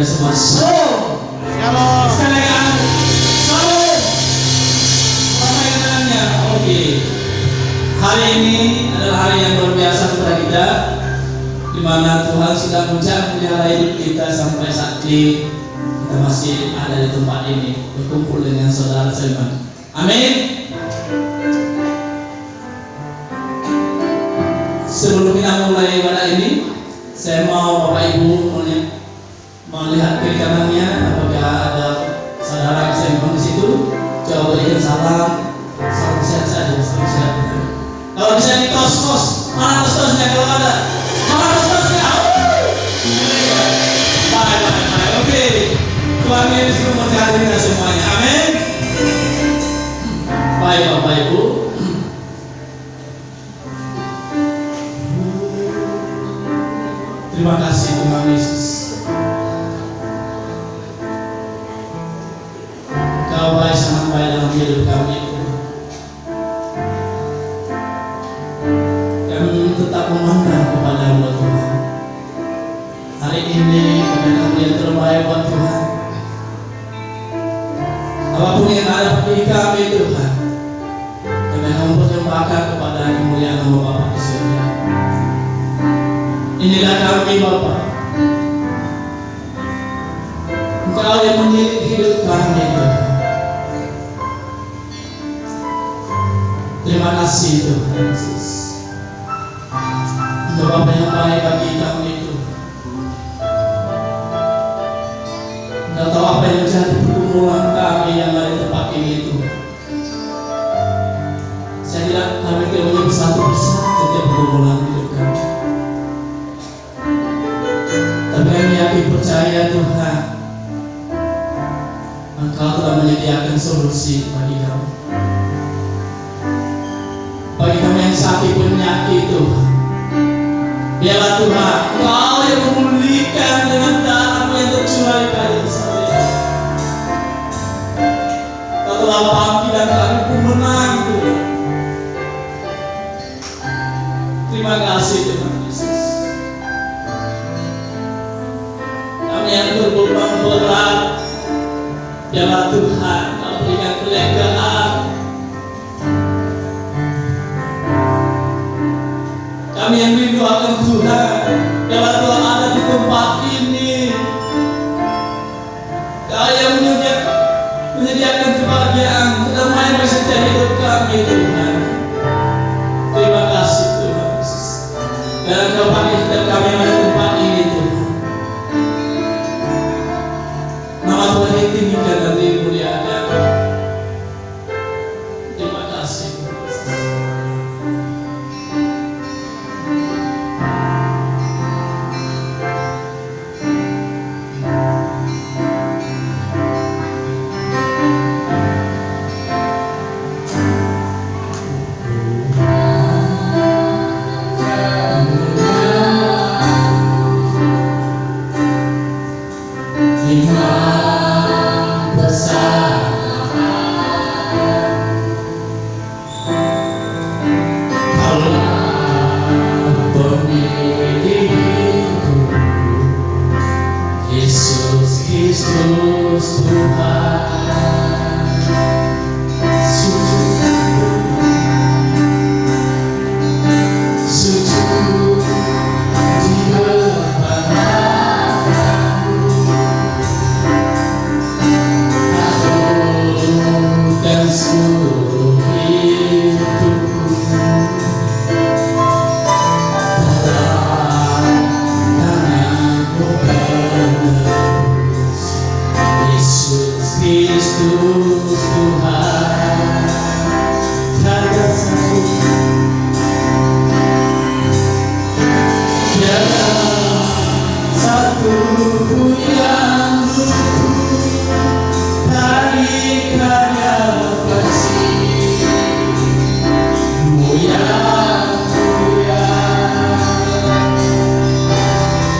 kita semua. Shalom. Shalom. Sekali lagi. Shalom. Apa yang namanya? Oke. Hari ini adalah hari yang luar biasa kepada kita, di mana Tuhan sudah melihara hidup kita sampai saat ini kita masih ada di tempat ini berkumpul dengan saudara seiman. Amin. Sebelum kita mulai ibadah ini, saya mau Bapak Ibu melihat kiri kanannya, apakah ada saudara yang seiman di situ. Coba berikan salam sehat saja, salam sehat. Kalau bisa di kos-kos, mana kos-kosnya kalau ada? Mana kos-kosnya? Baik. Oke. Tuhan Yesus memberkati kita semuanya. Amin. Baik Bapak Ibu. Terima kasih Tuhan Yesus. Kau baik, sangat baik dalam hidup kami. Kami tetap memandang kepada-Mu Tuhan. Hari ini kami yang terbaik buat Tuhan. Apapun yang ada di kami Tuhan, kami akan mempersembahkan kepada kemuliaan nama Bapa di surga. Inilah kami Bapa. Engkau yang menilik hidup kami Tuhan. Terima kasih Tuhan Yesus. Engkau Bapa yang baik bagi kami Tuhan. Engkau tahu apa yang menjadi pergumulan kami yang ada di tempat ini Tuhan. Saya tidak kami tidak punya bersatu setiap pergumulan hidup kami. Tapi kami yakin percaya Tuhan, Engkau telah menyediakan solusi bagi kami. Bagi kami yang sakit penyakit Tuhan, biarlah Tuhan Engkau yang memulihkan dengan darah-Mu yang tercurah di kayu salib. Kau telah bangkit dan kami pun menang Tuhan. Terima kasih Tuhan Yesus. Kami yang berbeban berat, biarlah Tuhan Kau berikan kelegaan. Kami yang rindu akan Tuhan, biarlah Tuhan ada di tempat ini. Kau yang menyediakan kebahagiaan, kedamaian bagi setiap hidup kami Tuhan. Terima kasih Tuhan Yesus. Dan Kau pakai setiap kami yang ada di tempat ini Tuhan. Nama Tuhan ditinggikan dan dimuliakan. Terima kasih Tuhan Yesus. Yesus Tuhan, sujud di depan-Mu, aku dan seluruh hidupku dalam tangan-Mu penerus. Yesus Kristus Tuhan, tiada satu yang luput dari karya kasih-Mu yang mulia.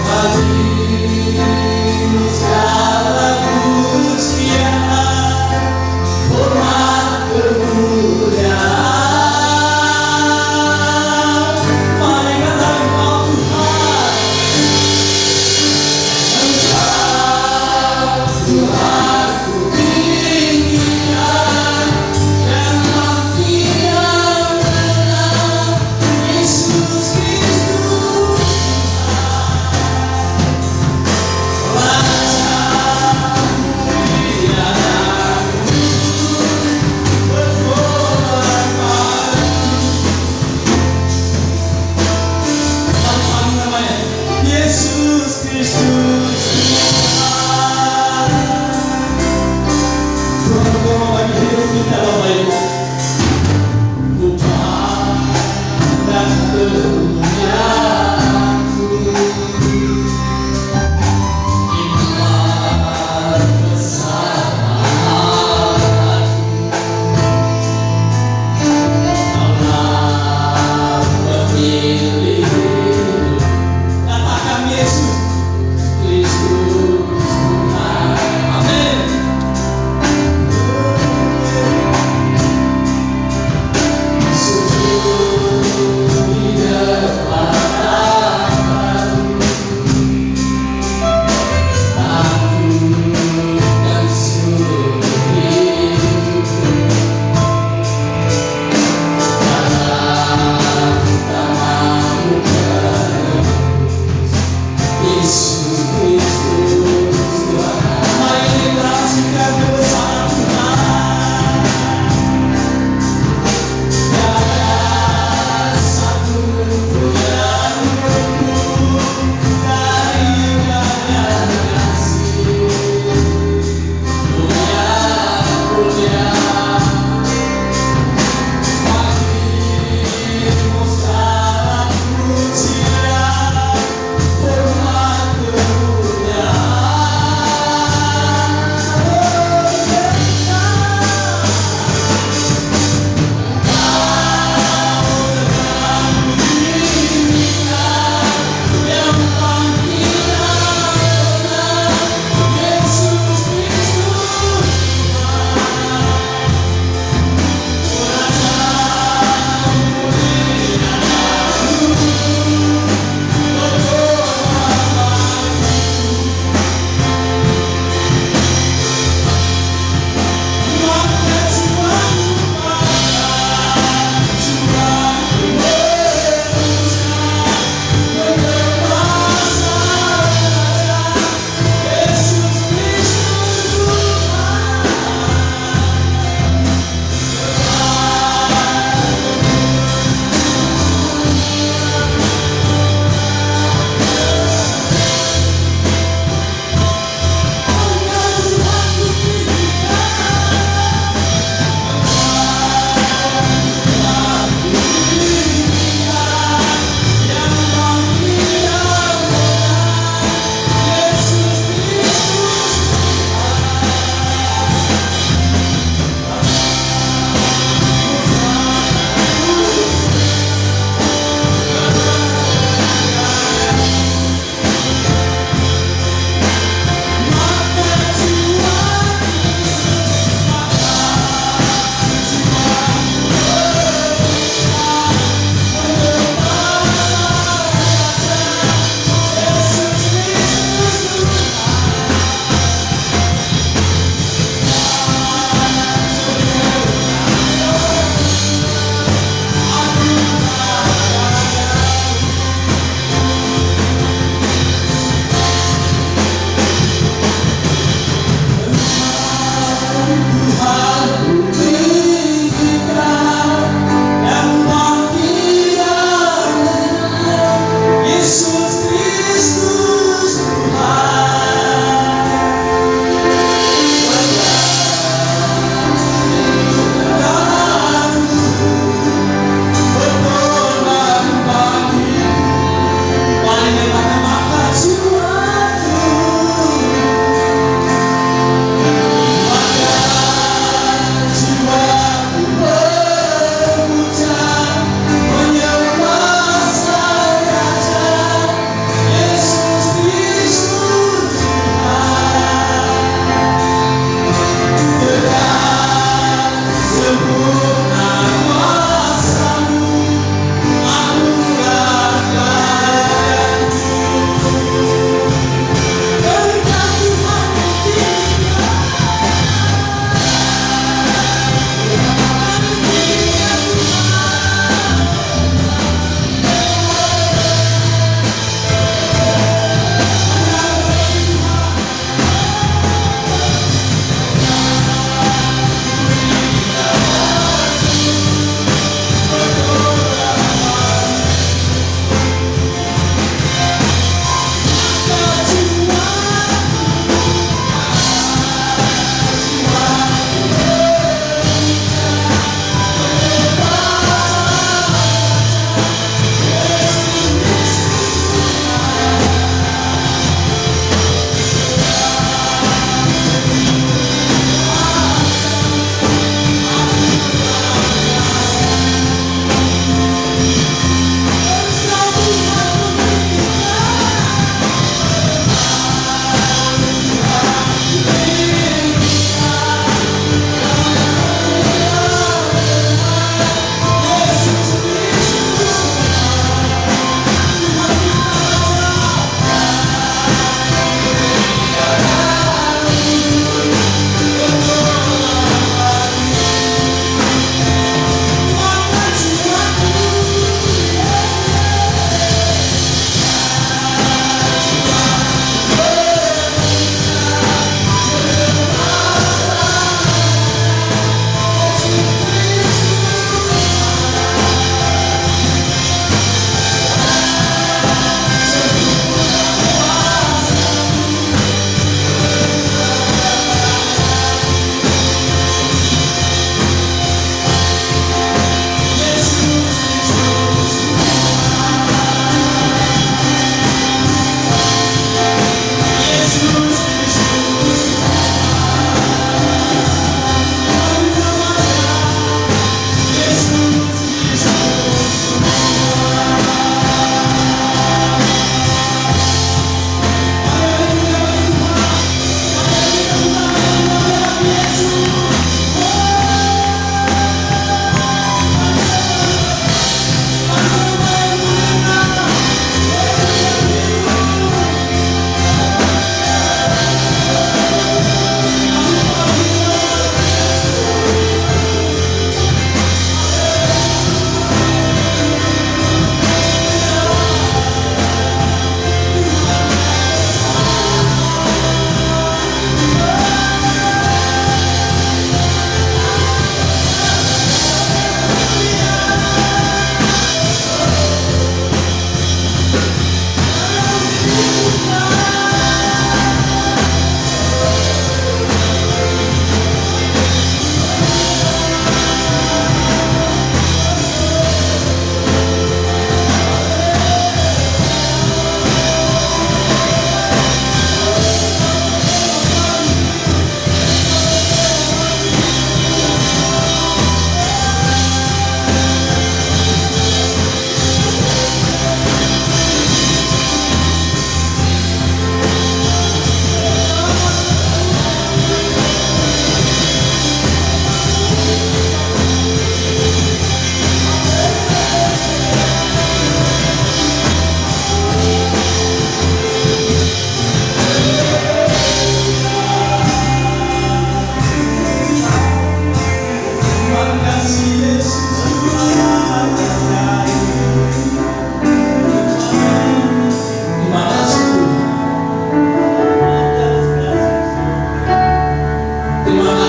Bagi segala pujian, hormat, kemuliaan, mari katakan Engkau Tuhan, Engkau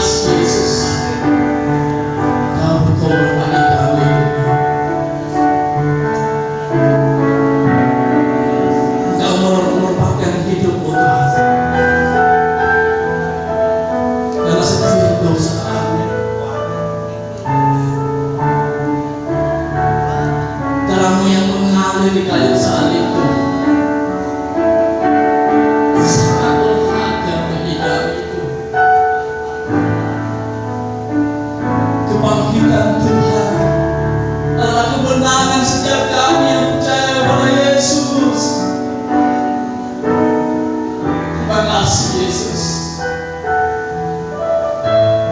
kasih Yesus. Kau berbagi kami. Kau merupakan hidup Tuhan. Karena setiap dosa kami, darah-Mu yang mengalir di kayu salib itu sangat berharga bagi kami itu. Kebangkitan Tuhan adalah kemenangan setiap kami yang percaya kepada Yesus. Terima kasih Yesus.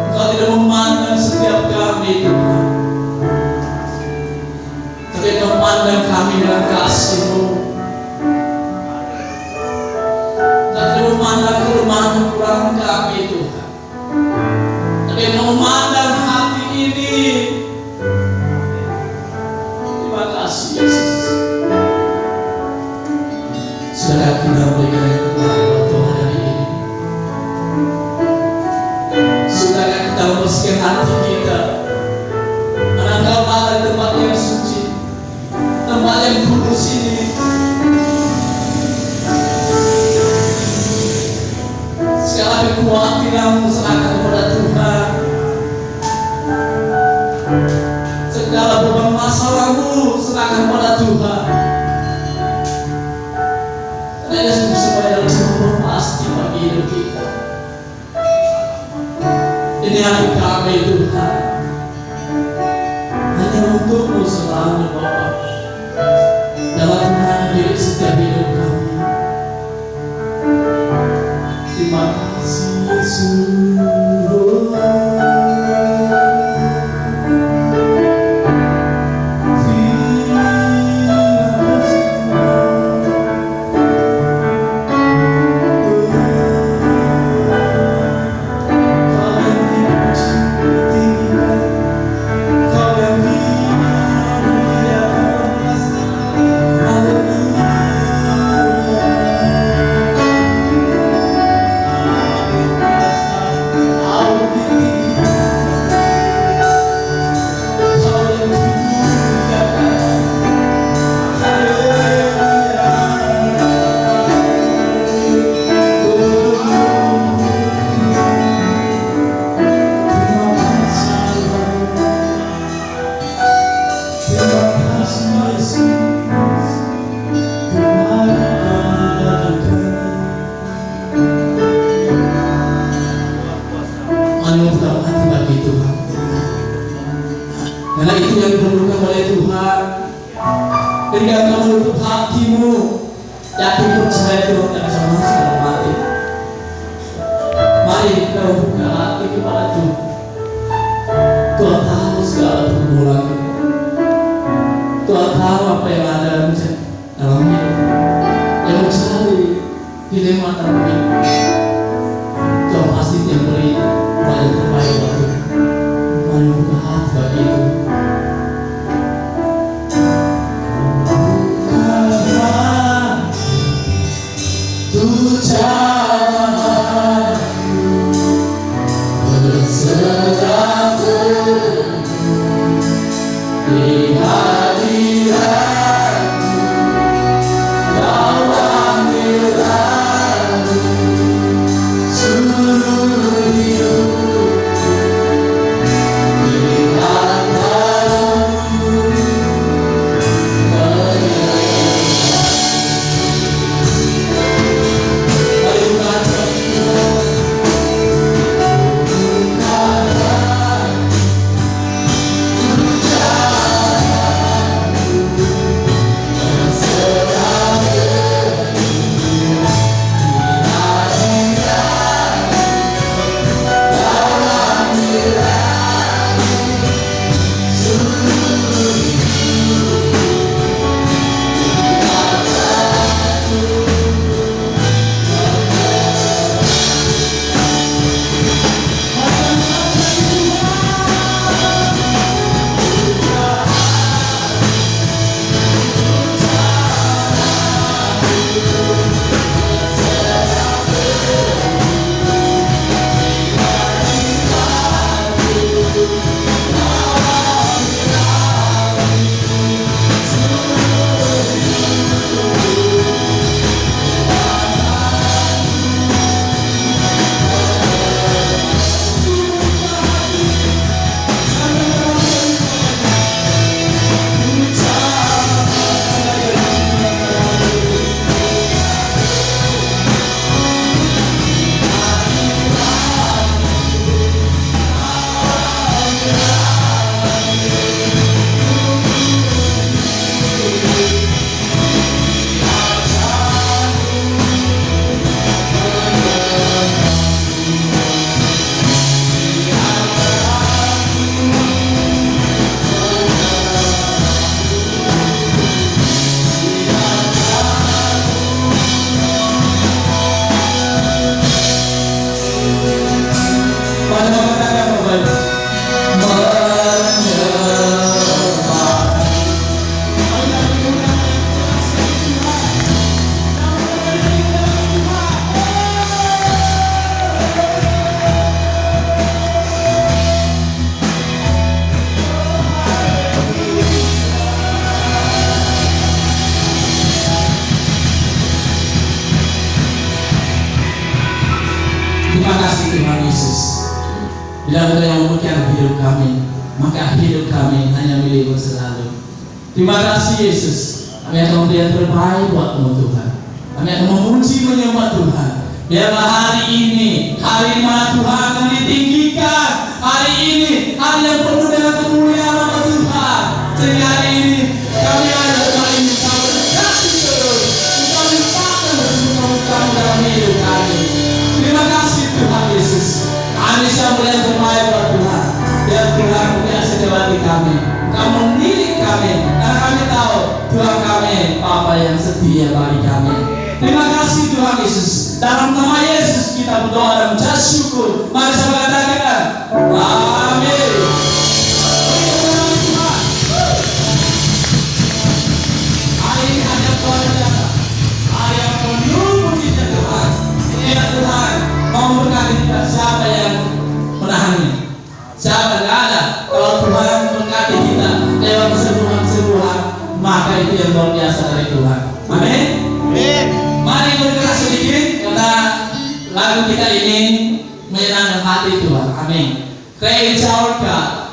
Engkau tidak memandang setiap kami Tuhan, tapi Engkau memandang kami dengan kasih-Mu. Engkau tidak memandang kelemahan dan kekurangan kami Tuhan, tapi Engkau memandang hati ini. Terima kasih Yesus. Saudara, kita berikan yang terbaik buat Tuhan hari ini. Saudara, kita membersihkan hati kita. Karena Engkau ada di tempat yang suci, tempat yang kudus ini. Segala kekhawatiran-Mu serahkan kepada Tuhan. Segala beban masalah-Mu serahkan kepada Tuhan. Karena ini semua adalah semua pasti bagi hidup kita. Ini hari kami Tuhan, hanya untuk-Mu selalu Bapa. Dalam Tuhan diri setiap hidup kami. Terima kasih Yesus. Karena itu yang diperlukan oleh Tuhan. Ketika Engkau menutup hatimu, yakin percaya Tuhan tak bisa masuk dalam hati. Mari kita buka hati kepada Tuhan. Tuhan tahu segala pergumulan kita. Tuhan tahu apa yang ada dalam hidup, yang mencari dilema dalam hidup. Tuhan pasti yang beri yang terbaik buat kita. Mari buka hati bagi itu. Tuhan Bila Engkau yang memulihkan hidup kami, maka hidup kami hanya milik-Mu selalu. Terima kasih Yesus. Kami akan memberi yang terbaik buat-Mu Tuhan. Kami akan memuji menyembah Tuhan. Biarlah hari ini, hari mana Tuhan akan ditinggikan. Hari ini, hari yang penuh dengan kemuliaan nama Tuhan. Sehingga hari ini, kami ada kali ini, kami berkasih terus. Engkau limpahkan bersyukur-Mu dalam hidup kami. Terima kasih Tuhan Yesus. Kami siap melihat terbaik buat Tuhan. Biar Tuhan berkasih lewati kami. Kamu milik kami. Karena kami tahu Tuhan kami Bapa yang setia bagi kami. Terima kasih Tuhan Yesus. Dalam nama Yesus kita berdoa dan mengucap syukur. Mari sama katakan amin. Hari ini ada Tuhan, hari yang penuh pujian Tuhan. Ya Tuhan, mau berkati kita. Siapa yang menahannya? Siapa? Tidak ada. Kalau Tuhan berkati kita lewat kesembuhan-kesembuhan, maka itu yang luar biasa dari Tuhan. Amin. Amin. Mari bergerak sedikit karena lagu kita ini menyenangkan hati Tuhan. Amin. Praise our God.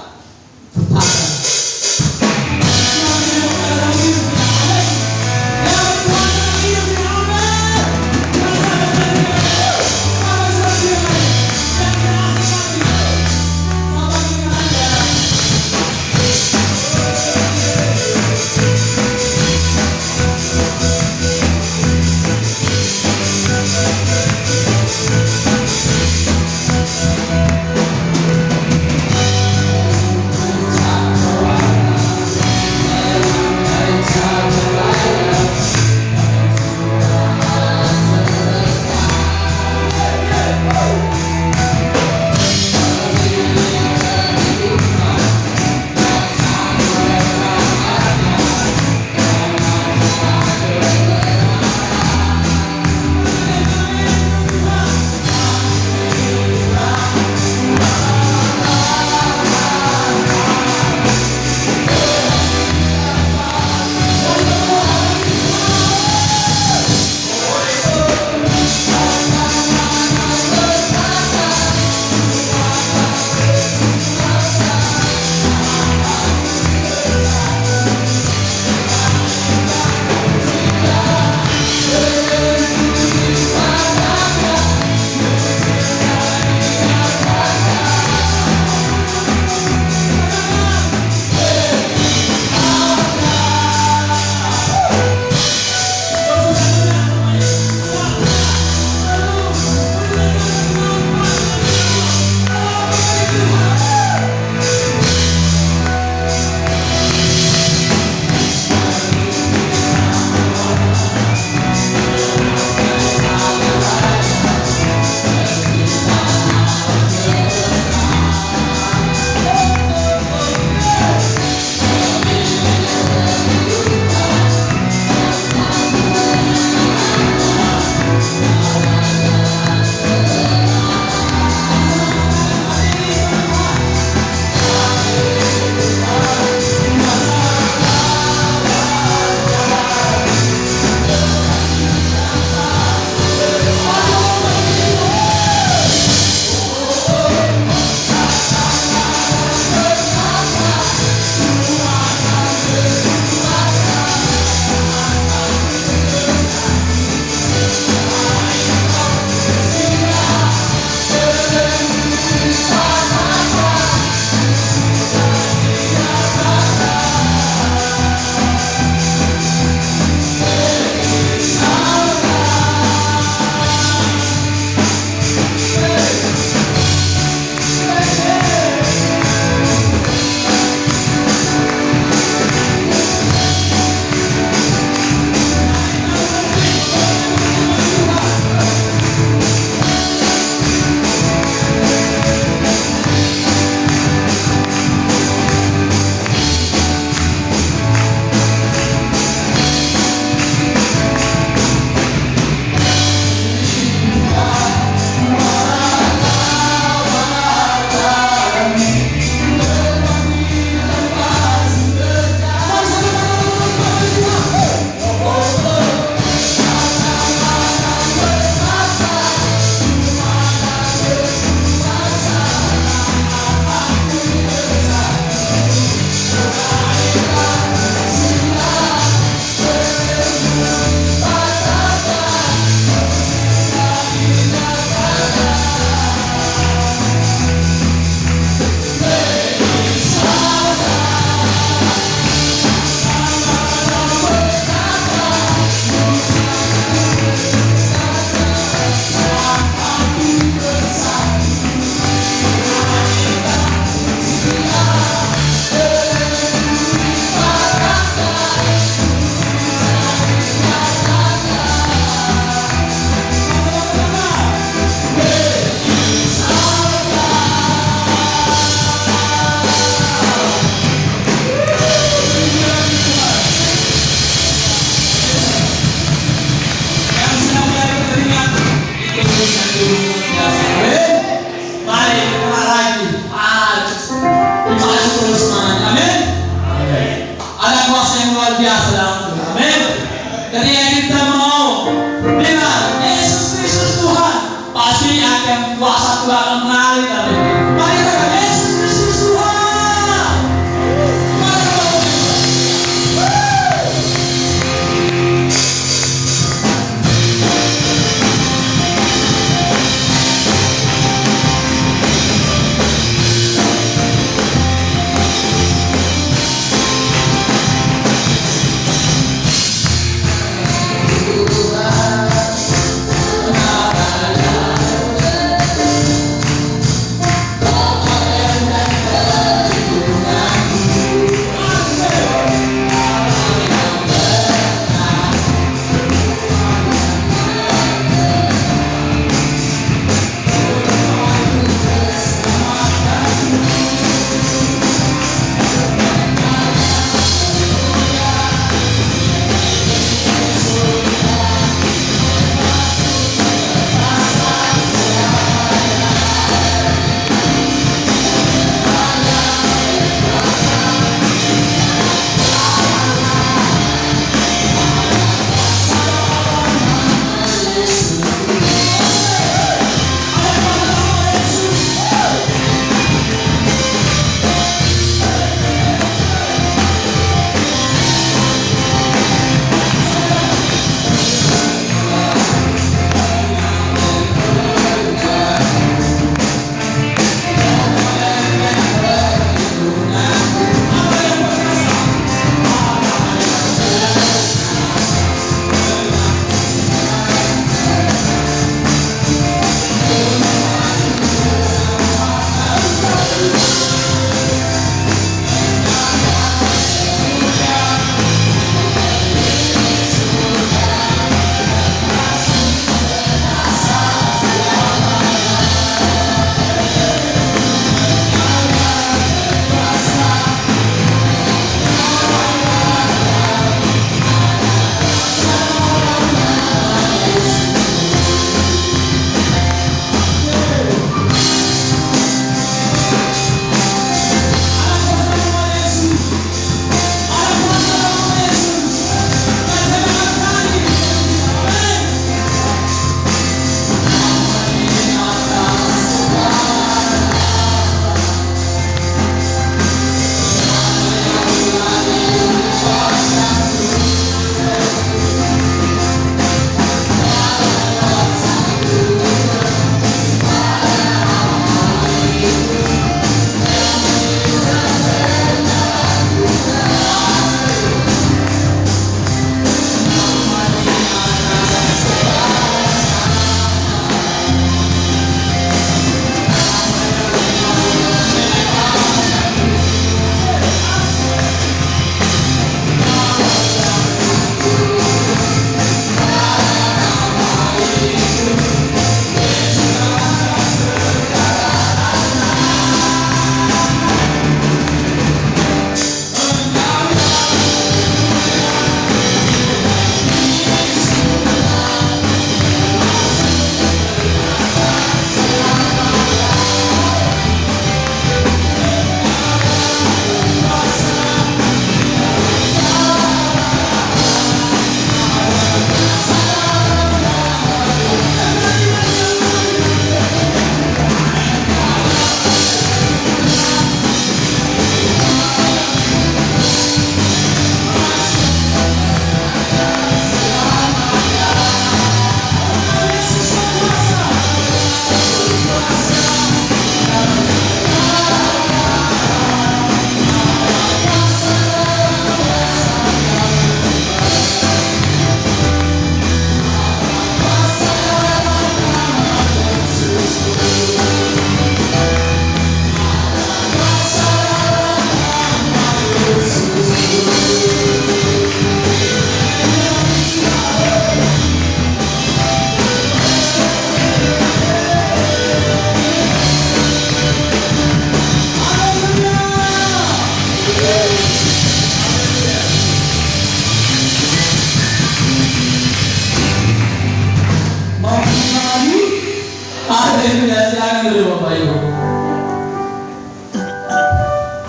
Mari katakan Yesus Kristus Tuhan.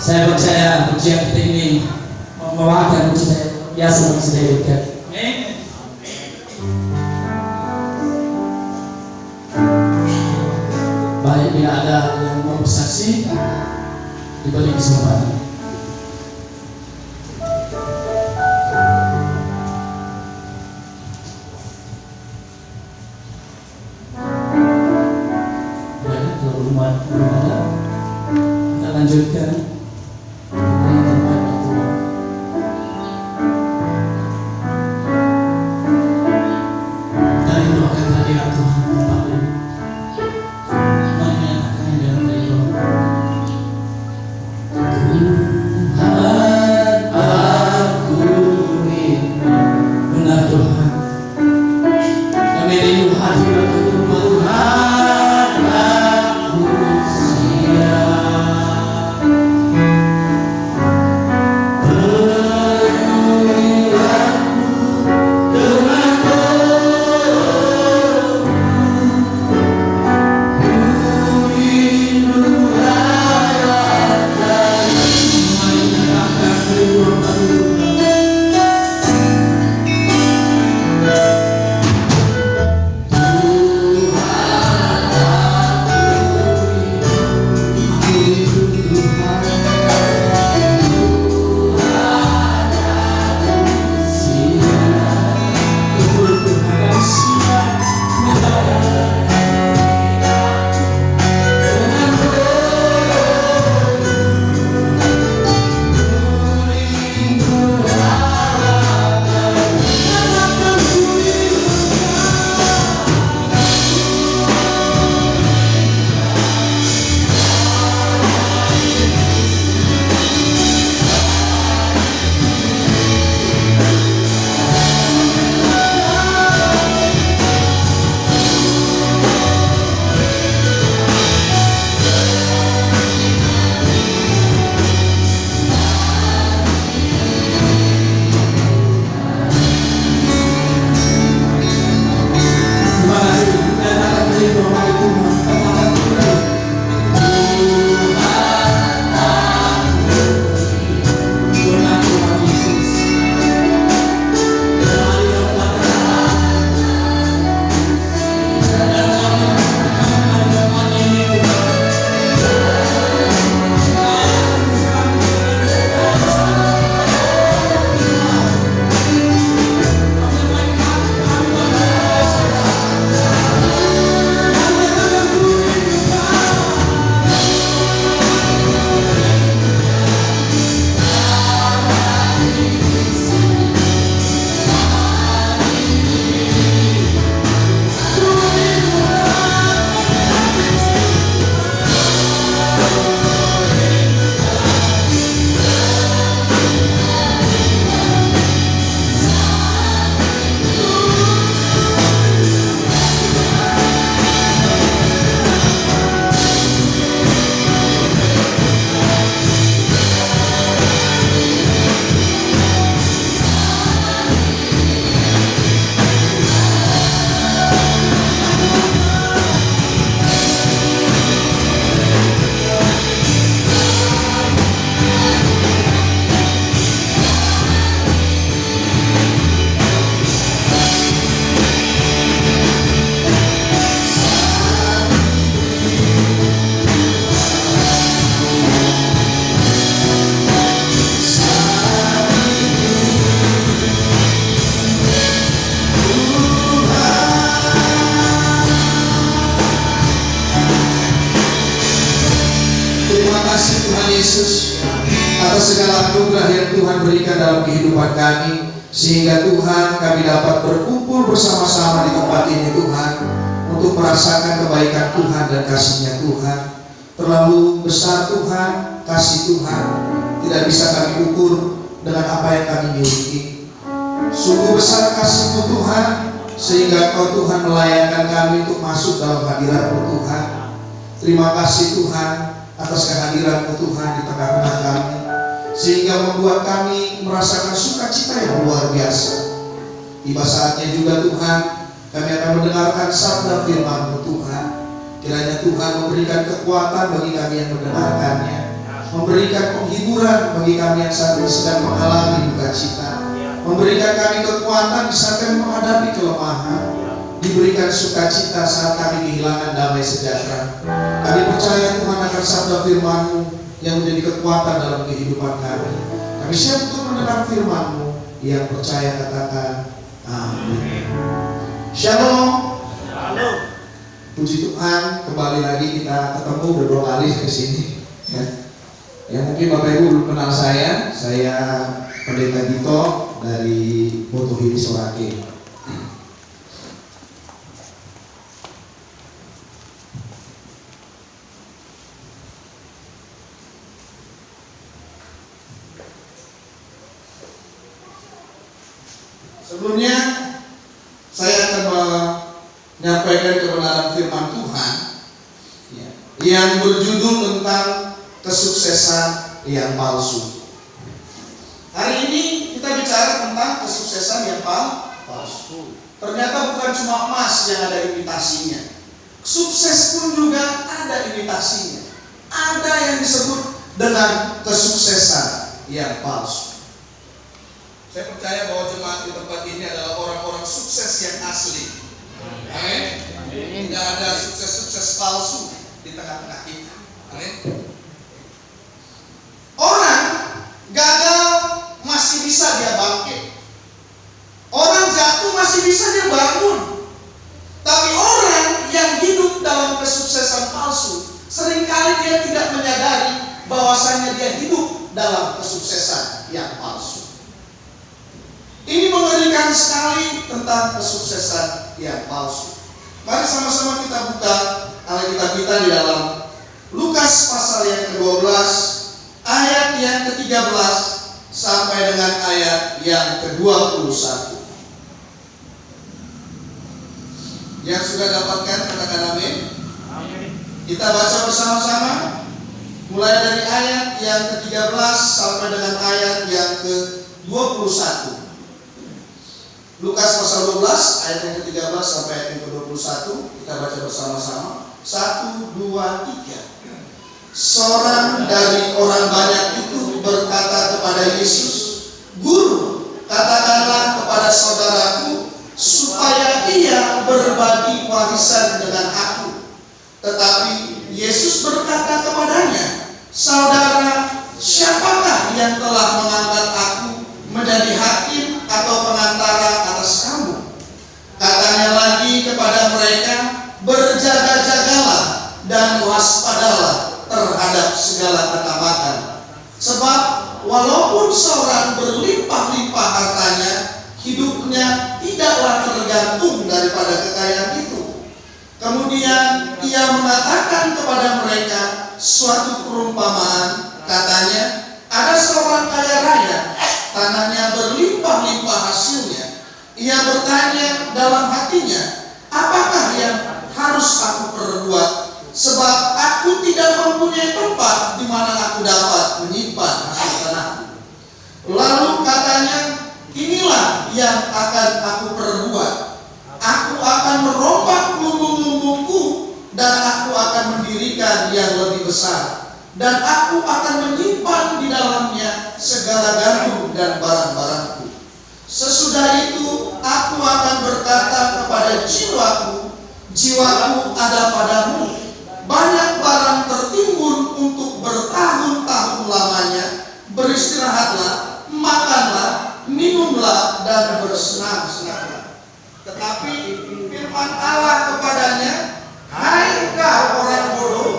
Saya percaya ujian kita ini membawakan ujian biasa bagi saudara kita. Baik bila ada yang bersaksi diberi kesempatan. Baik, kalau belum ada, kita lanjutkan. kasih Tuhan Yesus atas segala anugerah yang Tuhan berikan dalam kehidupan kami, sehingga Tuhan kami dapat berkumpul bersama-sama di tempat ini Tuhan, untuk merasakan kebaikan Tuhan dan kasih-Nya Tuhan. Terlalu besar Tuhan, kasih Tuhan tidak bisa kami ukur dengan apa yang kami miliki. Sungguh besar kasih-Mu Tuhan, sehingga Kau Tuhan melayani kami untuk masuk dalam hadirat-Mu Tuhan. Terima kasih Tuhan atas kehadiran-Mu Tuhan di tengah-tengah kami, sehingga membuat kami merasakan sukacita yang luar biasa. Tiba saatnya juga Tuhan, kami akan mendengarkan sabda firman-Mu Tuhan. Kiranya Tuhan memberikan kekuatan bagi kami yang mendengarkannya, memberikan penghiburan bagi kami yang saat ini sedang mengalami duka cita, memberikan kami kekuatan di saat kami menghadapi kelemahan. diberikan sukacita saat kami kehilangan damai sejahtera. Kami percaya Tuhan akan sabda firman-Mu yang menjadi kekuatan dalam kehidupan kami. Kami siap untuk mendengar firman-Mu. Yang percaya katakan amin. Shalom. Puji Tuhan, kembali lagi kita ketemu berdua kali ke sini. Ya mungkin Bapak Ibu belum kenal saya Pendeta Dito dari Potohini Sorake. Sebelumnya saya akan menyampaikan kebenaran firman Tuhan yang berjudul tentang kesuksesan yang palsu. Hari ini kita bicara tentang kesuksesan yang palsu. Ternyata bukan cuma emas yang ada imitasinya. Sukses pun juga ada imitasinya. Ada yang disebut dengan kesuksesan yang palsu. Saya percaya bahwa jemaat di tempat ini adalah orang-orang sukses yang asli. Amin. Tidak ada sukses-sukses palsu di tengah-tengah kita. Amin. Orang gagal masih bisa dia bangkit. Orang jatuh masih bisa dia bangun. Tapi orang yang hidup dalam kesuksesan palsu, seringkali dia tidak menyadari bahwasanya dia hidup dalam kesuksesan yang palsu. Ini mengerikan sekali tentang kesuksesan yang palsu. Mari sama-sama kita buka Alkitab kita di dalam Lukas pasal yang ke-12 ayat yang ke-13 sampai dengan ayat yang ke-21. Yang sudah dapatkan katakan amin. Kita baca bersama-sama mulai dari ayat yang ke-13 sampai dengan ayat yang ke-21. Lukas pasal 12 ayat yang ke-13 sampai ayat yang ke-21. Kita baca bersama-sama. 1, 2, 3. Seorang dari orang banyak itu berkata kepada Yesus, "Guru, katakanlah kepada saudaraku supaya ia berbagi warisan dengan aku." Tetapi Yesus berkata kepadanya, "Saudara, siapakah yang telah mengangkat aku menjadi hakim atau pengantara atas kamu?" Katanya lagi kepada mereka, "Berjaga-jagalah dan waspadalah terhadap segala ketamakan. Sebab walaupun seorang berlimpah-limpah hartanya, hidupnya tidaklah tergantung daripada kekayaan itu." Kemudian ia mengatakan kepada mereka suatu perumpamaan. Katanya, ada seorang kaya raya, tanahnya berlimpah-limpah hasilnya. Ia bertanya dalam hatinya, "Apakah yang harus aku perbuat? Sebab aku tidak mempunyai tempat di mana aku dapat menyimpan hasil tanahku." Lalu katanya, "Inilah yang akan aku perbuat. Aku akan merombak lumbung-lumbungku dan aku akan mendirikan yang lebih besar. Dan aku akan menyimpan di dalamnya segala gandum dan barang-barangku. Sesudah itu aku akan berkata kepada jiwaku, jiwaku ada padamu. Banyak barang tertimbun untuk bertahun-tahun lamanya. Beristirahatlah, makanlah, minumlah, dan bersenang-senanglah." Tetapi firman Allah kepadanya, "Hai kau orang bodoh,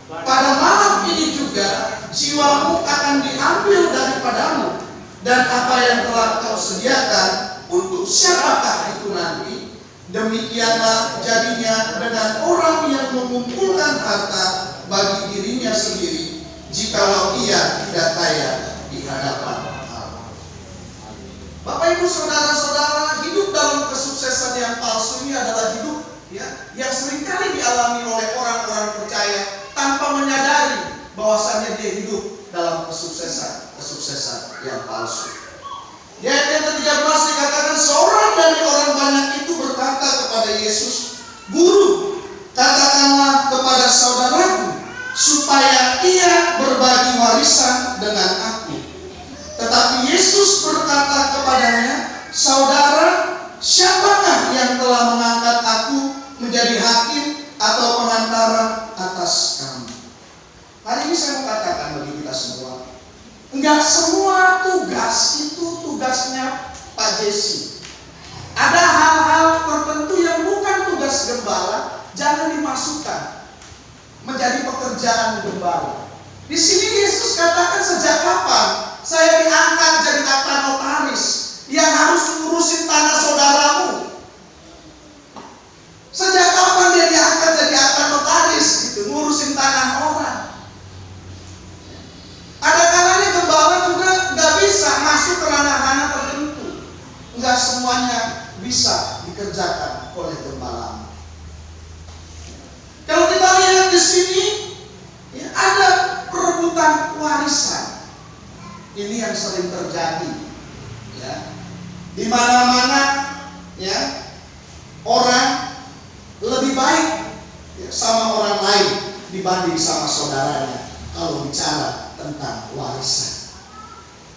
pada malam ini juga jiwamu akan diambil daripadamu, dan apa yang telah kau sediakan untuk siapakah itu nanti? Demikianlah jadinya dengan orang yang mengumpulkan harta bagi dirinya sendiri, jikalau ia tidak kaya di hadapan Allah." Bapak Ibu saudara-saudara, hidup dalam kesuksesan yang palsu ini adalah hidup yang seringkali dialami oleh orang-orang percaya tanpa menyadari bahwasannya dia hidup dalam kesuksesan yang palsu. Di ayat yang ke-13 dikatakan, seorang dari orang banyak itu berkata kepada Yesus, "Guru, katakanlah kepada saudaraku supaya ia berbagi warisan dengan aku." Tetapi Yesus berkata kepadanya, "Saudara, siapakah yang telah mengangkat aku ini saya mau katakan bagi kita semua, enggak semua tugas itu tugasnya Pak Jesse. Ada hal-hal tertentu yang bukan tugas gembala, jangan dimasukkan menjadi pekerjaan gembala. Di sini Yesus katakan, sejak kapan saya diangkat jadi akta notaris yang harus ngurusin tanah saudaramu? Sejak kapan dia diangkat jadi akta notaris gitu, ngurusin tanah orang? Ada kalanya gembala juga nggak bisa masuk ke ranah-ranah tertentu. Nggak semuanya bisa dikerjakan oleh gembala. Kalau kita lihat di sini, ya, ada perebutan warisan. Ini yang sering terjadi, ya. Di mana-mana, ya, orang lebih baik, ya, sama orang lain dibanding sama saudaranya kalau bicara tentang warisan.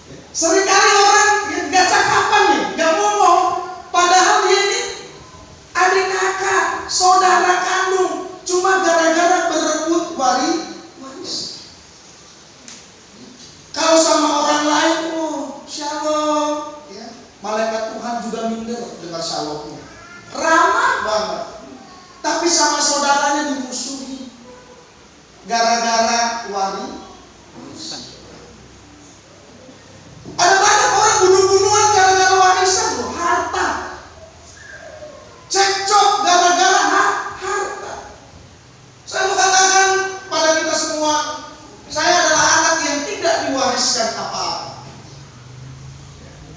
Ya. Seringkali orang nggak cakapan nih, nggak ngomong, padahal dia ini adik kakak, saudara kandung, cuma gara-gara berebut warisan. Kalau sama orang lain, oh shalom, ya, malaikat Tuhan juga minder dengar shalomnya, ramah banget. Tapi sama saudaranya dimusuhi gara-gara warisan. Ada banyak orang bunuh-bunuhan gara-gara warisan loh, harta. Cekcok gara-gara harta. Saya mau katakan pada kita semua, saya adalah anak yang tidak diwariskan apa-apa.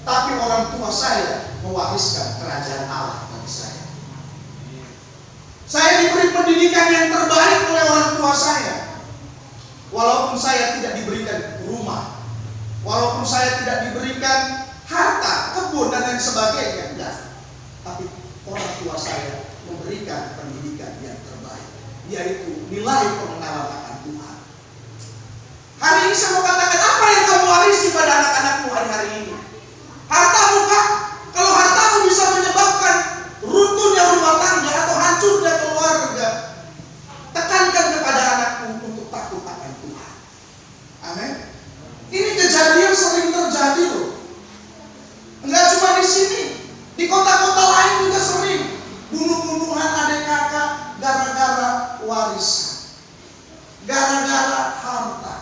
Tapi orang tua saya mewariskan kerajaan Allah bagi saya. Saya diberi pendidikan yang terbaik oleh orang tua saya. Walaupun saya tidak diberikan rumah, walaupun saya tidak diberikan harta, kebun dan lain sebagainya, enggak. Tapi orang tua saya memberikan pendidikan yang terbaik, yaitu nilai pengenalan akan Tuhan. Hari ini saya mau katakan, apa yang kamu warisi pada anak-anakmu hari ini? Hartamu kah? Kalau hartamu bisa menyebabkan runtuhnya rumah tangga atau hancurnya keluarga, tekankan kepada anakmu untuk takut akan Tuhan. Amin. Ini kejadian sering terjadi loh. Enggak cuma di sini, di kota-kota lain juga sering bunuh-bunuhan adik kakak gara-gara warisan, gara-gara harta.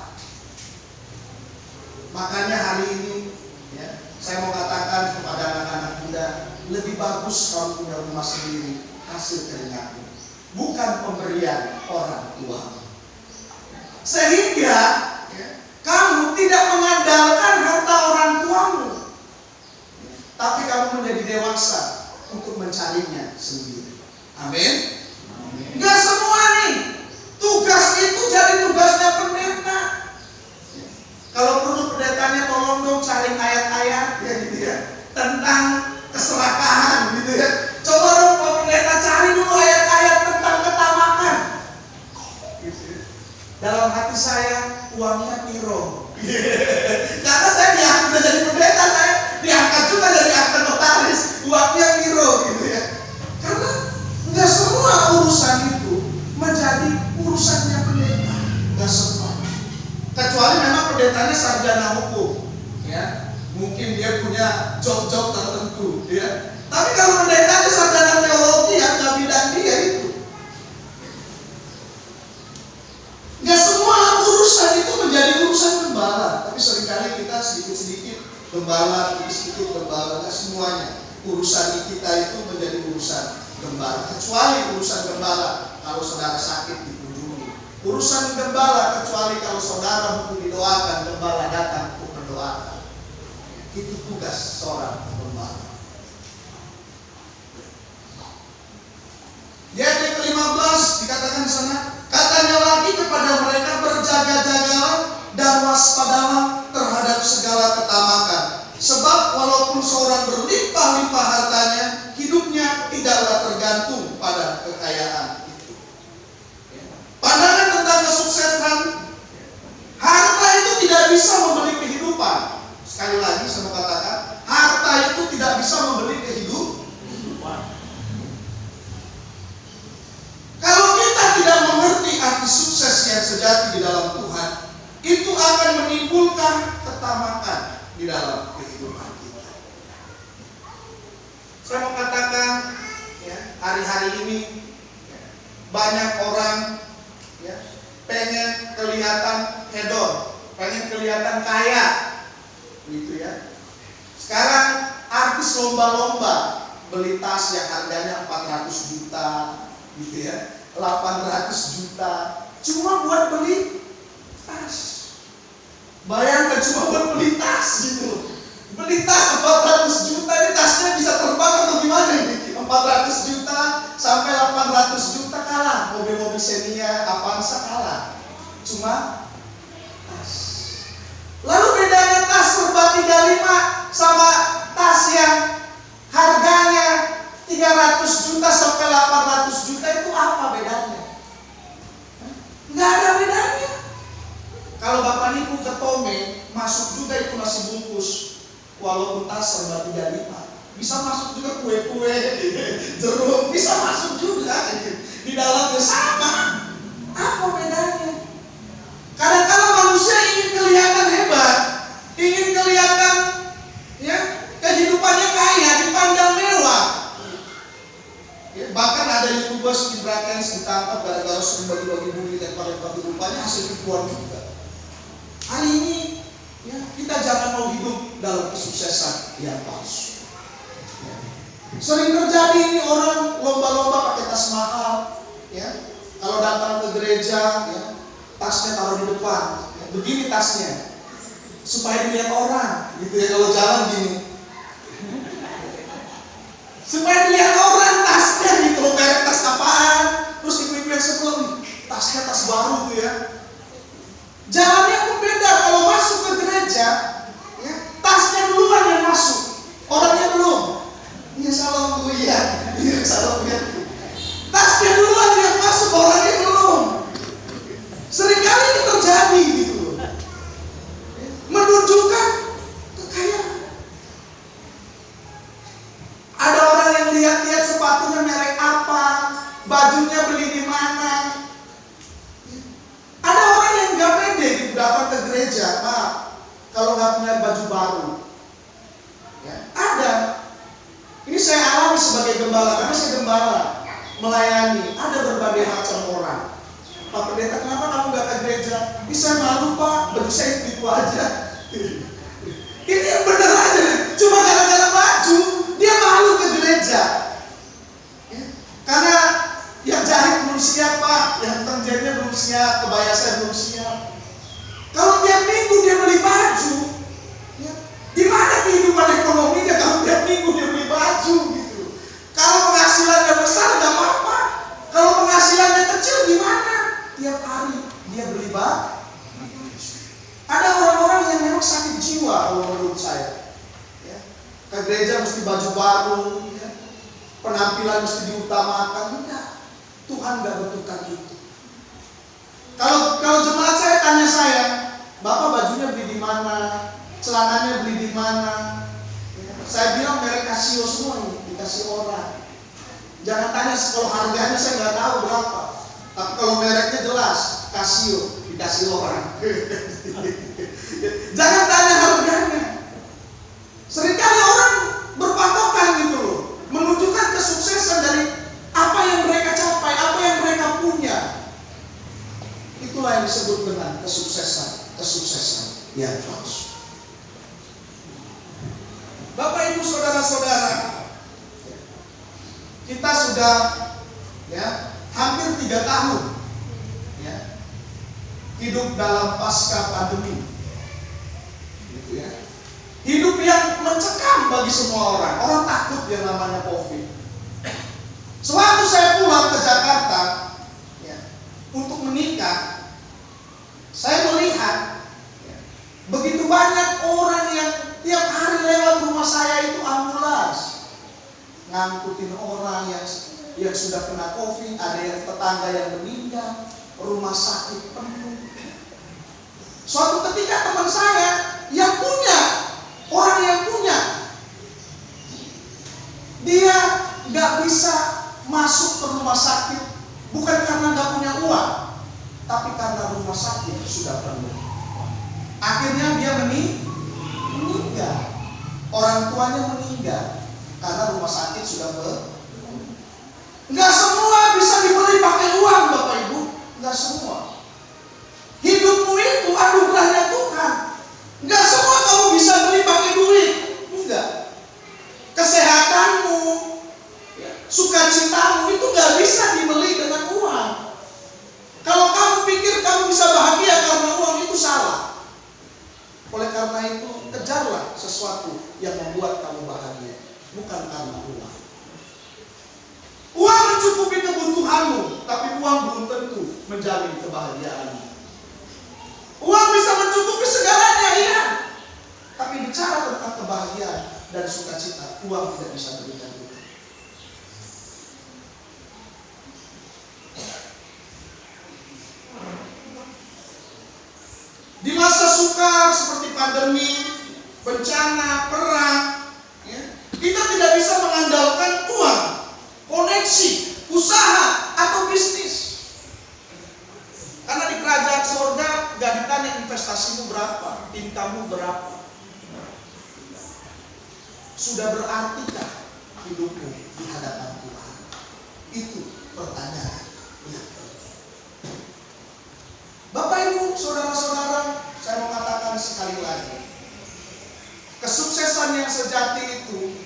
Makanya hari ini, ya, saya mau katakan kepada anak-anak muda, lebih bagus kamu punya rumah sendiri, hasil keringatmu, bukan pemberian orang tua. Sehingga, ya, kamu tidak mengandalkan harta orang tuamu, tapi kamu menjadi dewasa untuk mencarinya sendiri. Amin. Enggak semua nih tugas itu jadi tugasnya pendeta. Kalau perlu pendetanya tolong dong cari ayat-ayat, ya gitu ya, tentang keserakahan gitu ya. Coba dong Pak Pendeta cari dulu ayat-ayat tentang ketamakan. Dalam hati saya uangnya piro. Karena saya diangkat jadi pendeta, saya diangkat juga dari akta notaris, uangnya piro gitu ya. Karena nggak semua urusan itu menjadi urusannya pendeta, nggak semua. Kecuali memang pendetanya sarjana hukum, ya, mungkin dia punya job-job tertentu, ya. Tapi kalau pendetanya sarjana teologi, yang nggak bidang dia itu, nggak semua urusan itu menjadi urusan gembala. Tapi seringkali kita sedikit-sedikit gembala, sedikit-sedikit gembala, nggak semuanya urusan kita itu menjadi urusan gembala. Kecuali urusan gembala kalau saudara sakit dikunjungi. Urusan gembala kecuali kalau saudara butuh didoakan, gembala datang untuk mendoakan. Itu tugas seorang gembala. Di ayat ke-15 dikatakan di sana, katanya lagi kepada mereka, berjaga-jagalah dan waspadalah terhadap segala ketamakan. Sebab walaupun seorang berlimpah-limpah hartanya, hidupnya tidaklah tergantung pada kekayaan itu. Pandangan tentang kesuksesan, harta itu tidak bisa membeli kehidupan. Sekali lagi saya mau katakan, harta itu tidak bisa membeli kehidupan. Kalau kita tidak mengerti arti sukses yang sejati di dalam Tuhan, itu akan menimbulkan ketamakan di dalam kehidupan kita. Saya mau katakan, ya, hari-hari ini ya, banyak orang ya, pengen kelihatan hedon, pengen kelihatan kaya, gitu ya. Sekarang artis lomba-lomba beli tas yang harganya 400 juta, gitu ya, 800 juta, cuma buat beli tas. Bayangkan cuma buat beli tas gitu. Beli tas 400 juta, ini tasnya bisa terbang atau gimana ini? 400 juta sampai 800 juta kalah. Mobil-mobil Xenia, Avanza kalah. Cuma tas. Lalu bedanya tas serba 35 sama tas yang harganya 300 juta sampai 800 juta itu apa bedanya? Nggak ada bedanya. Kalau Bapak Ibu ke Tome, masuk juga itu nasi bungkus. Walaupun tas serba 35, bisa masuk juga kue-kue, jeruk, bisa masuk juga. Di dalamnya sama. Apa bedanya? Kadang-kadang manusia ingin kelihatan hebat, ingin kelihatan ya kehidupannya kaya, dipandang mewah. Ya, bahkan ada YouTubers di Brakens ditangkap gara-gara sering bagi-bagi duit dan pada rupanya hasil tipuan juga. Hari ini ya, kita jangan mau hidup dalam kesuksesan yang palsu. Ya. Sering terjadi ini orang lomba-lomba pakai tas mahal, ya. Kalau datang ke gereja, ya, tasnya taruh di depan, ya, begini tasnya, supaya dilihat orang, gitu ya. Kalau jalan gini, supaya dilihat orang tasnya, gitu loh, merek tas apaan, terus ibu-ibu yang sebelum tasnya tas baru tuh ya. Jalannya pun beda. Kalau masuk ke gereja, ya, tasnya duluan yang masuk, orangnya belum. Iya salam Bu, iya salam Bu. Tasnya duluan yang masuk, orangnya belum. Seringkali ini terjadi gitu loh. Menunjukkan kekayaan. Ada orang yang lihat-lihat sepatunya merek apa, bajunya beli di mana. Ada orang yang nggak pede gitu datang ke gereja, Pak, kalau nggak punya baju baru. Ya, ada. Ini saya alami sebagai gembala, karena saya gembala melayani. Ada berbagai macam orang. Pak Pendeta, kenapa kamu nggak ke gereja? Ini saya malu Pak, baju saya itu aja. Ini yang benar aja. Cuma gara-gara baju dia malu ke gereja. Ya, karena yang jahit belum siap Pak, yang tukang jahitnya belum siap, kebaya saya belum siap. Kalau tiap minggu dia beli baju, ya, di mana kehidupan ekonominya kalau tiap minggu dia beli baju gitu? Kalau penghasilannya besar nggak apa-apa, kalau penghasilannya kecil gimana? Tiap hari dia beli baju. Ada orang-orang yang memang sakit jiwa kalau menurut saya. Ya, ke gereja mesti baju baru, ya, penampilan mesti diutamakan. Enggak. Tuhan gak bentukkan itu. Kalau jemaat saya tanya saya, Bapak bajunya beli di mana? Celananya beli di mana? Ya, saya bilang merek Casio semua ini, dikasih orang. Jangan tanya kalau harganya saya nggak tahu berapa. Tapi kalau mereknya jelas, Casio, dikasih orang. Jangan tanya harganya. Seringkali orang berpatokan gitu loh, menunjukkan kesuksesan dari apa yang mereka capai, apa yang mereka punya. Itulah yang disebut dengan kesuksesan yang palsu. Bapak Ibu saudara-saudara, kita sudah ya hampir 3 tahun ya hidup dalam pasca pandemi, gitu ya. Hidup yang mencekam bagi semua orang. Orang takut yang namanya COVID. Sewaktu saya pulang ke Jakarta ya, untuk menikah, saya melihat ya, begitu banyak orang yang tiap hari lewat rumah saya itu ambulans, ngangkutin orang yang sudah kena COVID, ada yang tetangga yang meninggal, rumah sakit penuh. Suatu ketika teman saya yang punya, orang yang punya, dia nggak bisa masuk ke rumah sakit bukan karena nggak punya uang, tapi karena rumah sakit sudah penuh. Akhirnya dia meninggal. Orang tuanya meninggal karena rumah sakit sudah Enggak semua bisa dibeli pakai uang, Bapak Ibu. Enggak semua. Hidupmu itu anugerahnya Tuhan. Enggak semua kamu bisa beli pakai duit. Enggak. Kesehatanmu, sukacitamu itu enggak bisa dibeli dengan uang. Kalau kamu pikir kamu bisa bahagia karena uang, itu salah. Oleh karena itu, kejarlah sesuatu yang membuat kamu bahagia, bukan karena uang. Uang mencukupi kebutuhanmu, tapi uang belum tentu menjamin kebahagiaanmu. Uang bisa mencukupi segalanya, iya. Tapi bicara tentang kebahagiaan dan sukacita, uang tidak bisa berikan itu. Di masa sukar seperti pandemi, bencana, perang, ya, kita tidak bisa mengandalkan uang, koneksi, usaha, atau bisnis. Karena di kerajaan surga gak ditanya investasimu berapa, income-mu berapa. Sudah berartikah hidupmu di hadapan Tuhan? Itu pertanyaan. Ya. Bapak Ibu, saudara-saudara, saya mau katakan sekali lagi, kesuksesan yang sejati itu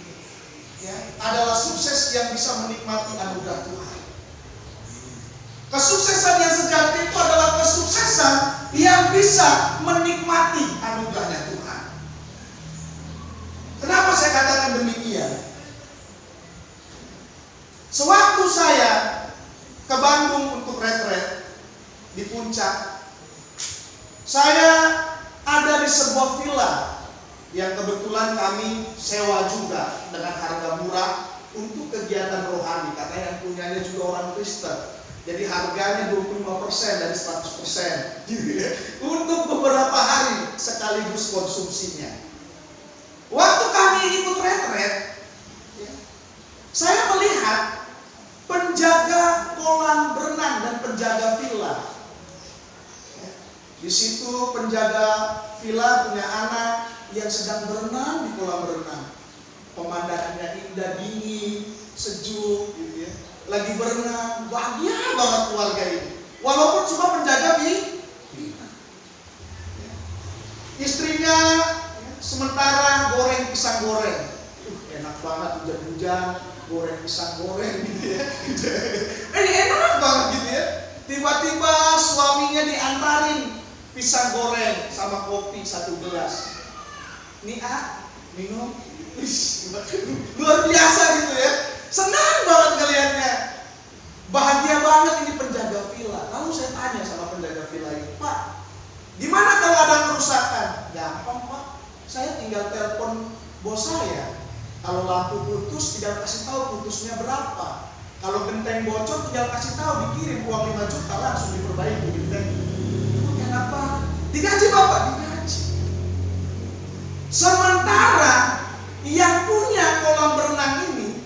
adalah sukses yang bisa menikmati anugerah Tuhan. Kesuksesan yang sejati itu adalah kesuksesan yang bisa menikmati anugerahnya Tuhan. Kenapa saya katakan demikian? Sewaktu saya ke Bandung untuk retret di Puncak, saya ada di sebuah villa yang kebetulan kami sewa juga dengan harga murah untuk kegiatan rohani, karena yang punyanya juga orang Kristen. Jadi harganya 25% dari 100% gitu ya. Untuk beberapa hari sekaligus konsumsinya. Waktu kami ikut retret, saya melihat penjaga kolam berenang dan penjaga villa. Di situ penjaga villa punya anak yang sedang berenang di kolam renang. Pemandangannya indah, dingin, sejuk gitu ya. Lagi berenang, bahagia banget keluarga ini. Walaupun cuma penjaga villa. Istrinya sementara goreng pisang goreng. Enak banget hujan-hujan, goreng pisang goreng gitu ya. Enak banget gitu ya. Tiba-tiba suaminya diantarin pisang goreng sama kopi 1 gelas. Nih minum. Luar biasa gitu ya. Senang banget ngelihatnya. Bahagia banget ini penjaga villa. Lalu saya tanya sama penjaga villa itu, Pak, gimana kalau ada kerusakan? Gampang Pak, saya tinggal telepon bos saya. Kalau lampu putus tinggal kasih tahu putusnya berapa. Kalau genteng bocor tinggal kasih tahu, dikirim uang 5 juta langsung diperbaiki genteng. Kenapa? Digaji Bapak, digaji. Sementara yang punya kolam berenang ini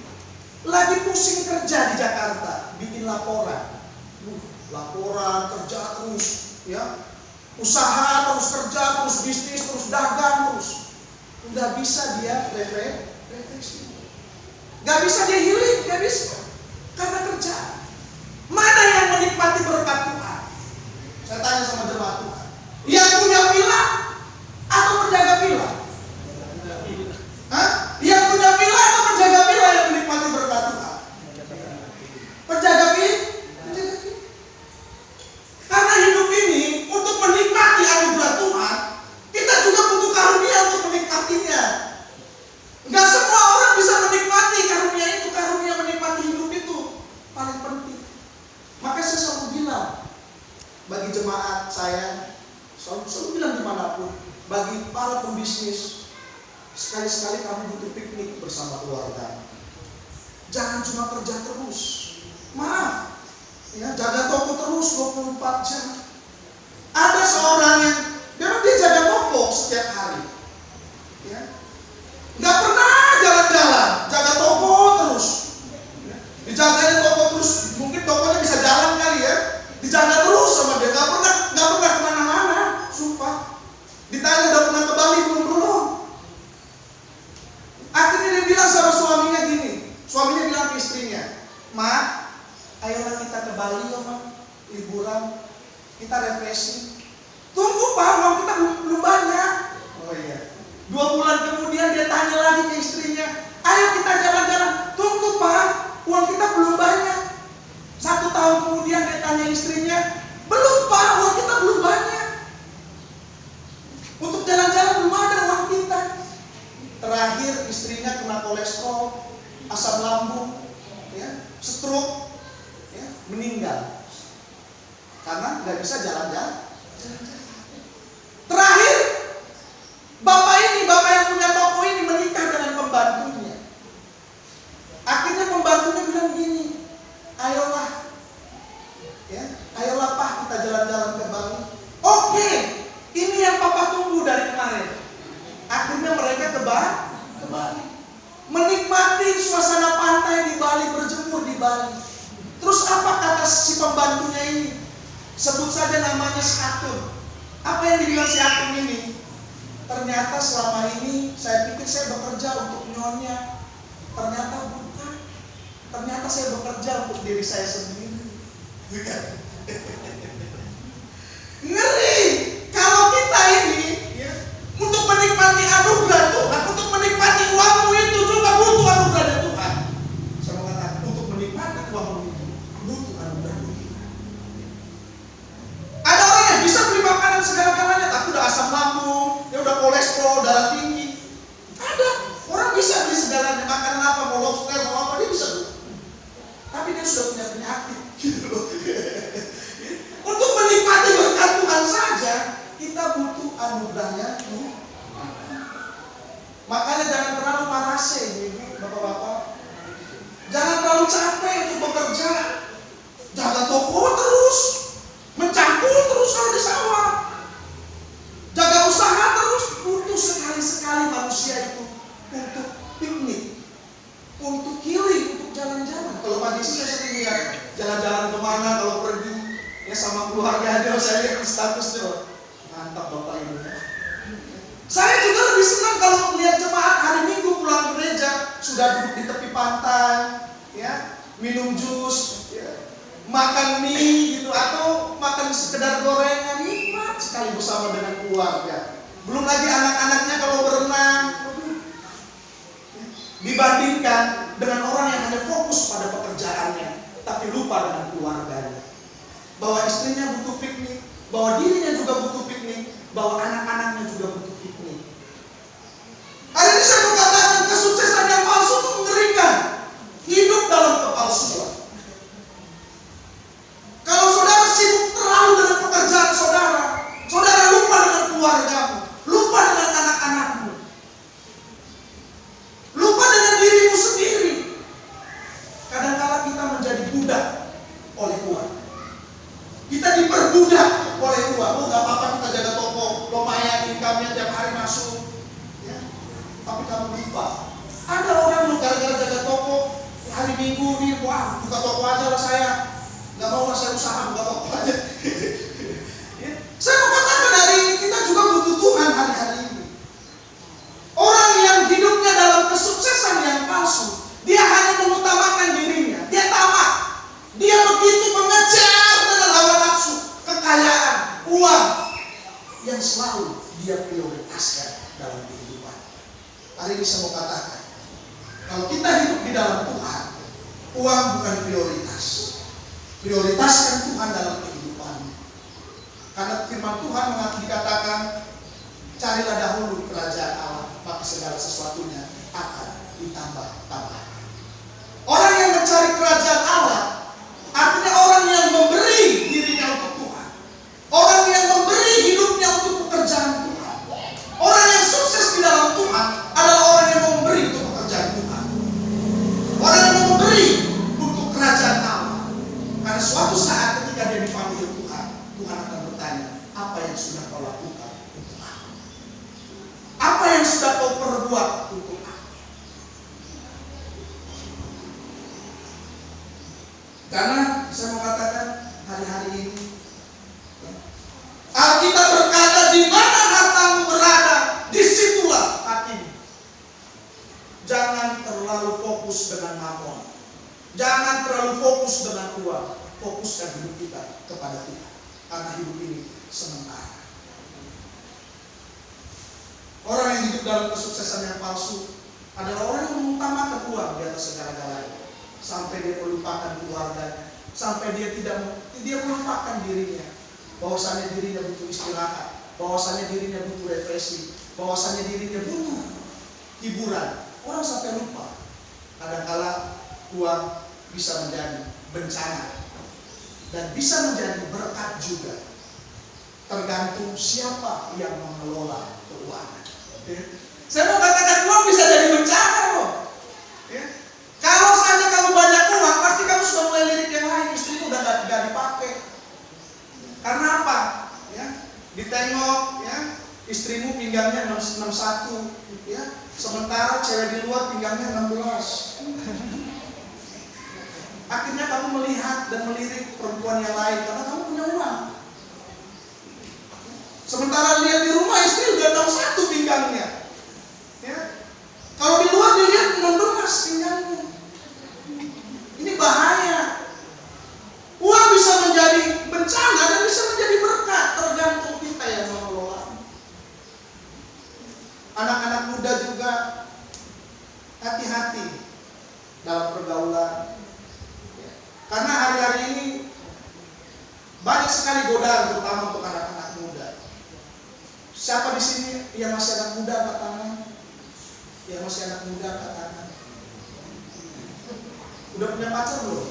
lagi pusing kerja di Jakarta, bikin laporan. Laporan, kerja terus, ya. Usaha terus kerja, terus bisnis, terus dagang terus. Nggak bisa dia refleksi. Nggak bisa dia healing, nggak bisa. Karena kerja. Mana yang menikmati berkat Tuhan? Saya tanya sama jemaat Tuhan. Yang punya villa atau penjaga villa? Hah? Yang punya villa atau penjaga villa yang menikmati berkat Tuhan? Penjaga villa? Penjaga villa. Karena hidup ini untuk menikmati anugerah Tuhan, kita juga butuh karunia untuk menikmatinya. Enggak semua orang bisa menikmati karunia itu. Karunia menikmati hidup itu paling penting. Makanya saya selalu bilang bagi jemaat saya, selalu bilang dimanapun, bagi para pembisnis, sekali-sekali kamu butuh piknik bersama keluarga. Jangan cuma kerja terus. Maaf, ya, jaga toko terus 24 jam. Ada seorang yang memang dia jaga toko setiap hari, ya. Nggak pernah jalan-jalan, jaga toko terus. Dijaganya toko terus, mungkin tokonya bisa jalan kali ya. Dijaga terus sama dia, nggak pernah kemana-mana, sumpah. Ditanya terakhir istrinya kena kolesterol, asam lambung, ya, stroke, ya, meninggal karena nggak bisa jalan-jalan. Terakhir, bapak yang punya toko ini menikah dengan pembantunya. Akhirnya pembantunya bilang gini, ayolah, ya, ayolah Pak, kita jalan-jalan ke Bali. Oke, ini yang papa tunggu dari kemarin. Akhirnya mereka ke Bali, menikmati suasana pantai di Bali, berjemur di Bali. Terus apa kata si pembantunya ini? Sebut saja namanya si Atun. Apa yang dibilang si Atun ini? Ternyata selama ini saya pikir saya bekerja untuk nyonya. Ternyata bukan. Ternyata saya bekerja untuk diri saya sendiri. Bukan. Ngeri. Kalau kita ini, ya, untuk menikmati anugerah Tuhan, untuk menikmati uangmu itu juga butuh anugerah dari Tuhan. Saya mau katakan, untuk menikmati uangmu itu butuh anugerah Tuhan. Ada orang yang bisa beli makanan segala-galanya, tapi udah asam lambung, dia udah kolesterol, darah tinggi. Ada orang bisa beli segalanya, makanan apa, mau lobster, mau apa, dia bisa beli. Tapi dia sudah punya penyakit, gitu loh. Untuk menikmati berkat Tuhan saja, kita butuh anugerahnya Tuhan. Makanya jangan terlalu parase, ibu, bapak-bapak. Jangan terlalu capek untuk bekerja. Jaga toko terus, mencangkul terus kalau di sawah. Jaga usaha terus. Butuh sekali-sekali manusia itu untuk piknik, untuk healing, untuk jalan-jalan. Kalau pagi sih saya sering lihat jalan-jalan kemana kalau pergi, ya sama keluarga aja. Saya lihat di statusnya, mantap bapak ibu. Saya juga lebih senang kalau melihat jemaat hari Minggu pulang gereja sudah duduk di tepi pantai, ya, minum jus, ya, makan mie gitu, atau makan sekedar gorengan, nikmat sekali bersama dengan keluarga. Belum lagi anak-anaknya kalau berenang. Dibandingkan dengan orang yang hanya fokus pada pekerjaannya, tapi lupa dengan keluarganya. Bahwa istrinya butuh piknik, bahwa dirinya juga butuh piknik, bahwa anak-anaknya juga butuh piknik. Hari ini saya mengatakan kesuksesan yang palsu itu mengerikan. Hidup dalam kepalsuan. Kalau saudara sibuk terlalu dengan pekerjaan saudara, saudara lupa dengan keluargamu, lupa dengan anak-anakmu, lupa dengan dirimu sendiri. Kadang-kala kita menjadi budak oleh uang. Kita diperbudak oleh uang. Oh, gak apa-apa kita jaga toko, lumayan income-nya tiap hari masuk, ya. Tapi kamu lupa. Ada orang lu gara-gara jaga toko hari Minggu nih, wah buka toko aja lah saya. Gak mau lah saya usaha buka toko aja. Ya. Saya mau katakan hari ini kita juga butuh Tuhan hari-hari ini. Orang yang hidupnya dalam kesuksesan yang palsu, dia hanya mengutamakan dirinya, dia tamak, dia begitu mengejar dengan hawa nafsu, kekayaan, uang yang selalu dia prioritaskan dalam kehidupan. Hari ini saya mau katakan, kalau kita hidup di dalam Tuhan, uang bukan prioritas. Prioritaskan Tuhan dalam kehidupan. Karena firman Tuhan dikatakan, carilah dahulu kerajaan Allah, maka segala sesuatunya akan ditambah-tambah. Orang yang mencari kerajaan Allah artinya orang yang memberi dirinya untuk Tuhan. Orang yang memberi hidupnya untuk pekerjaan Tuhan. Orang yang sukses di dalam Tuhan adalah orang yang memberi untuk pekerjaan Tuhan. Orang yang memberi untuk kerajaan Allah. Karena suatu saat ketika dia dipanggil Tuhan, Tuhan akan bertanya, apa yang sudah kau lakukan untuk aku? Apa yang sudah kau perbuat untuk aku? Karena saya mengatakan hari-hari ini, Alkitab berkata, di mana hartamu berada, disitulah hatimu. Jangan terlalu fokus dengan mamon. Jangan terlalu fokus dengan uang. Fokuskan hidup kita kepada Tuhan. Karena hidup ini sementara. Orang yang hidup dalam kesuksesan yang palsu adalah orang yang mengutamakan uang di atas segala-galanya. Sampai dia melupakan keluarganya. Sampai dia melupakan dirinya. Bahwasannya dirinya butuh istirahat. Bahwasannya dirinya butuh refreshing. Bahwasannya dirinya butuh hiburan. Orang sampai lupa. Kadangkala uang bisa menjadi bencana dan bisa menjadi berkat juga. Tergantung siapa yang mengelola keuangan. Saya mau katakan uang bisa jadi bencana loh. Kalau saja kamu banyak uang, pasti kamu sudah mulai lirik yang lain. Istrimu udah gak dipakai. Karena apa? Ditengok, istrimu pinggangnya 61, sementara cewek di luar pinggangnya 16. Akhirnya kamu melihat dan melirik perempuan yang lain karena kamu punya uang. Sementara lihat di rumah istri udah 61 pinggangnya. Kalau di luar dilihat 16 pinggangnya. Ini bahaya. Uang bisa menjadi bencana dan bisa menjadi berkat, tergantung kita yang mengelola. Anak-anak muda juga hati-hati dalam pergaulan. Karena hari-hari ini banyak sekali godaan, terutama untuk anak-anak muda. Siapa di sini yang masih anak muda angkat tangan? Yang masih anak muda angkat tangan. Udah punya pacar belum?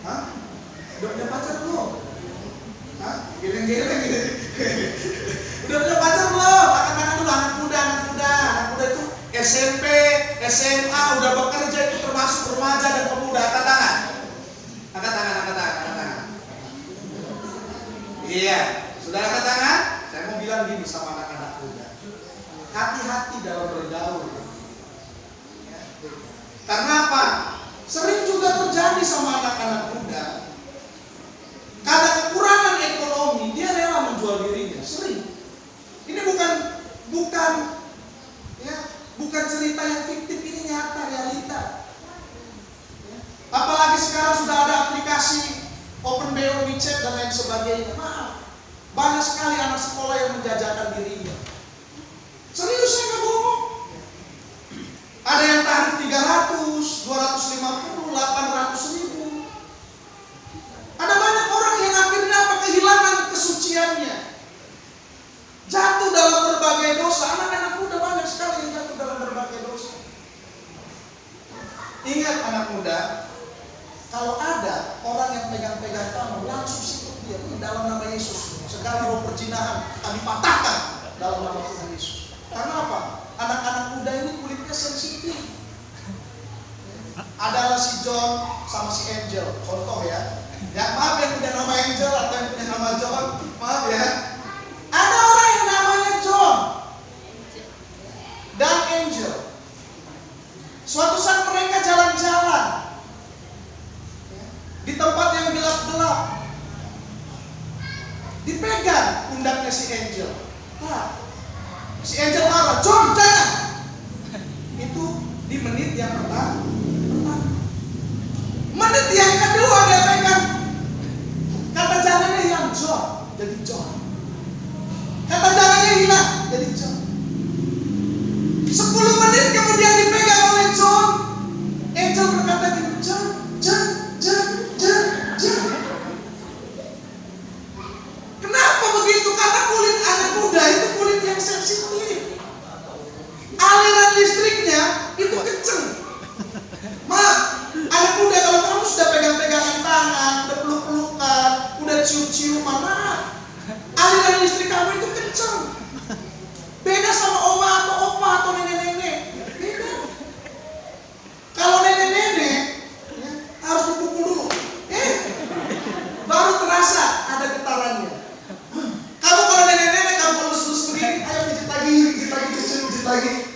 Hah? Udah punya pacar belum? Hah? Geleng-geleng gitu. Udah punya pacar belum? Angkat tangan dulu, anak muda. Anak muda itu SMP, SMA, udah bekerja, itu termasuk remaja dan pemuda. Angkat tangan. Angkat tangan. Iya, sudah angkat tangan? Saya mau bilang gini sama anak-anak muda. Hati-hati dalam bergaul. Karena apa? Sering juga terjadi sama anak-anak muda. Karena kekurangan ekonomi, dia rela menjual dirinya. Sering. Ini bukan cerita yang fiktif, ini nyata, realita. Apalagi sekarang sudah ada aplikasi OpenBO, WeChat dan lain sebagainya. Maaf, banyak sekali anak sekolah yang menjajakan dirinya. Serius, saya nggak bohong. Ada yang tarik 300, 250, 800 ribu. Ada banyak orang yang akhirnya kehilangan kesuciannya, jatuh dalam berbagai dosa. Anak-anak muda banyak sekali yang jatuh dalam berbagai dosa. Ingat anak muda, kalau ada orang yang pegang-pegang kamu, langsung sikap dia dalam nama Yesus. Segala roh perjinahan kami patahkan dalam nama Tuhan Yesus. Karena apa? Anak-anak muda ini kulitnya sensitif. Adalah si John sama si Angel, contoh ya. Ya maaf yang punya nama Angel atau yang punya nama John, maaf ya. Ada orang yang namanya John dan Angel. Suatu saat mereka jalan-jalan di tempat yang gelap-gelap. Dipegang pundaknya si Angel. Si Angel marah, John jangan. Itu di menit yang pertama. Menit yang kedua dia pegang. Kata jangannya hilang, John jadi John. Kata jangannya hilang, jadi John. 10 menit kemudian dipegang oleh John. Angel berkata gini, John. Kenapa begitu? Karena kulit anak muda itu kulit yang sensitif. Aliran listriknya itu kenceng. Maaf, anak muda kalau kamu sudah pegang-pegangan tangan, udah peluk-pelukan, udah cium-ciuman, maaf, aliran listrik kamu itu kenceng. Beda sama oma atau opa atau nenek-nenek. Beda. Kalau nenek-nenek harus dipukul dulu, baru terasa ada getarannya. Kamu kalau nenek-nenek kamu lulus begini, ayo pijit lagi, pijit lagi.